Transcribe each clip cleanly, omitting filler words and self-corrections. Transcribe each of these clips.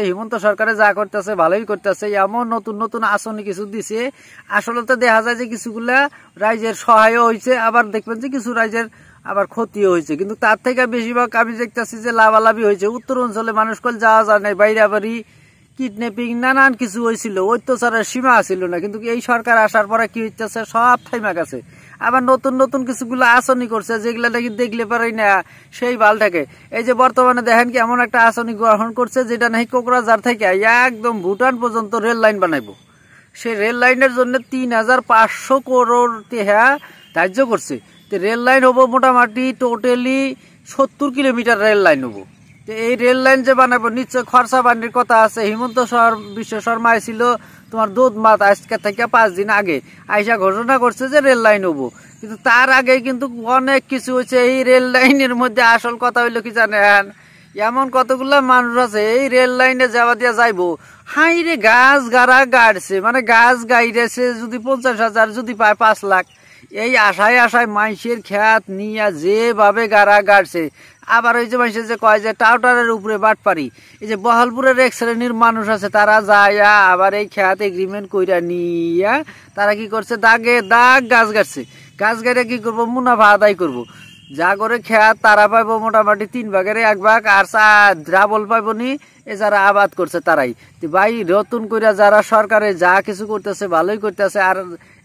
হিমন্ত সরকারে যা করতেছে ভালোই করতেছে, এমন নতুন নতুন আসনি কিছু দিছে। আসলে তো দেখা যায় যে কিছুগুলা রাইজের সহায় হয়েছে, আবার দেখবেন যে কিছু রাইজের আবার ক্ষতিও হয়েছে, কিন্তু তার থেকে বেশিরভাগ আমি দেখতেছি যে লাভালাভি হয়েছে। উত্তর অঞ্চলে মানুষ কল যাওয়া যায় নাই, বাইরে বাড়ি কিডন্যাপিং নানান কিছু হয়েছিল, অত্যাচারের সীমা ছিল না। কিন্তু এই সরকার আসার পরে কি হইতেছে, সব থাইমা গেছে। আবার নতুন নতুন কিছুগুলো আসনি করছে যেগুলা নাকি দেখলে পারি না সেই বালটাকে। এই যে বর্তমানে দেখেন কি এমন একটা আসনি গ্রহণ করছে যেটা নাকি কোকরাঝার থেকে একদম ভুটান পর্যন্ত রেল লাইন বানাইবো। সেই রেল লাইনের জন্য ৩,৫০০ করোড় টাকা ধার্য করছে। রেল লাইন হবো মোটামুটি টোটালি ৭০ কিলোমিটার রেল লাইন হবো। এই রেল লাইন যে বানাবো নিশ্চয় খরচা পানির কথা আছে। হিমন্ত বিশ্ব শর্মা ছিল তোমার দুধ মাত আজকে থেকে ৫ দিন আগে আইসা ঘোষণা করছে যে রেল লাইন হবো, কিন্তু তার আগে কিন্তু অনেক কিছু হয়েছে। এই রেল লাইনের মধ্যে আসল কথা হইলো কি জানেন, এমন কতগুলা মানুষ আছে এই রেল লাইনে যাওয়া দিয়া যাইবো, হাই রে গাছ গাড়া গাড়ছে, মানে গাছ গাইড়েছে যদি ৫০,০০০, যদি পায় ৫ লাখ। এই আশায় আশায় মানুষের খ্যাত নিয়ে যেভাবে গাড়া গাড়ছে। আবার ওই যে মানুষের যে কয় যে টাউটারের উপরে বাটপারি, এই যে বহালপুরের এক শ্রেণীর মানুষ আছে, তারা যায় আবার এই খ্যাত এগ্রিমেন্ট কইরা নিয়া তারা কি করছে, দাগে দাগ গাছ গাড়ছে। গাছ গাড়ে কি করবো, মুনাফা আদায় করবো। যা করে খ্যাত তারা পাইবো মোটামুটি ৩ ভাগের 1 ভাগ, আর ডাবল পাইবো নি এ যারা আবাদ করছে তারাই। ভাই নতুন করে যারা সরকারে যা কিছু করতেছে ভালোই করতেছে। আর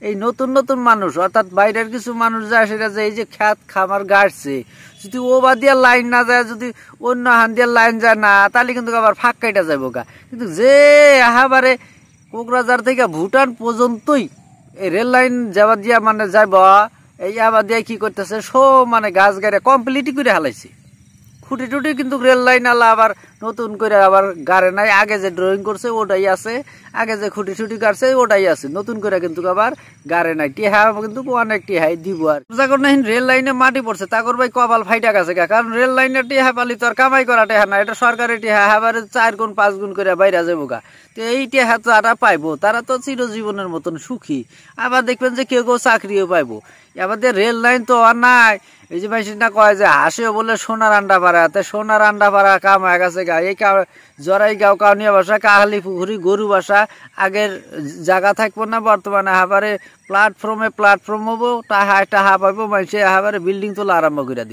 এই নতুন নতুন মানুষ অর্থাৎ বাইরের কিছু মানুষ যায় সেটা যে এই যে খ্যাত খামার গাড়ছে, যদি ও বা দিয়ে লাইন না যায়, যদি অন্য হান দিয়ে লাইন যায় না, তাহলে কিন্তু আবার ফাঁক কাইটা যাবো গা। কিন্তু যে একেবারে কোকরাঝার থেকে ভুটান পর্যন্তই এই রেল লাইন যাবার দিয়া মানে যাইব, এই আবার দিয়ে কি করতেছে সব মানে গাছ গাড়ে কমপ্লিট করে হালাইছে। খুঁটি টুটি কিন্তু রেল লাইন আলা আবার নতুন করে আবার গাড়ে নাই, আগে যে ড্রয়িং করছে ওটাই আছে, আগে যে খুঁটি টুটি কাটছে ওটাই আছে, নতুন করে কিন্তু আবার গাড়ে নাই। টিহা কিন্তু অনেক টিহাই দিব। আর যখন রেল লাইনে মাটি পড়ছে তাকর ভাই কপাল ফাইটা গেছে, কারণ রেল লাইনে টিহা পালি তো আর কামাই করা টেহা না, এটা সরকারি টিহা, আবার 4 গুণ 5 গুণ করে বাইরে যাবো গা। তো এই টিহা যারা পাইবো তারা তো চিরজীবনের মতন সুখী। আবার দেখবেন যে কেউ কেউ চাকরিও পাইবো। আমাদের রেল লাইন তো আর নাই। এই যে ভাই না কয় যে হাসিও বলে সোনার আন্ডা পাড়া, সোনার আন্ডা পাড়া কাম হয়ে গেছে গা। এই জরাই গাঁও কাউনিয়া বাসা কাহালি পুকুরি গরু বাসা আগের জায়গা থাকবো না, বর্তমানে হাবারে প্ল্যাটফর্মে প্ল্যাটফর্ম হবো, টাহা টাহা পাইবো, মানুষে হাবারে বিল্ডিং তোলা আরম্ভ করে দিব।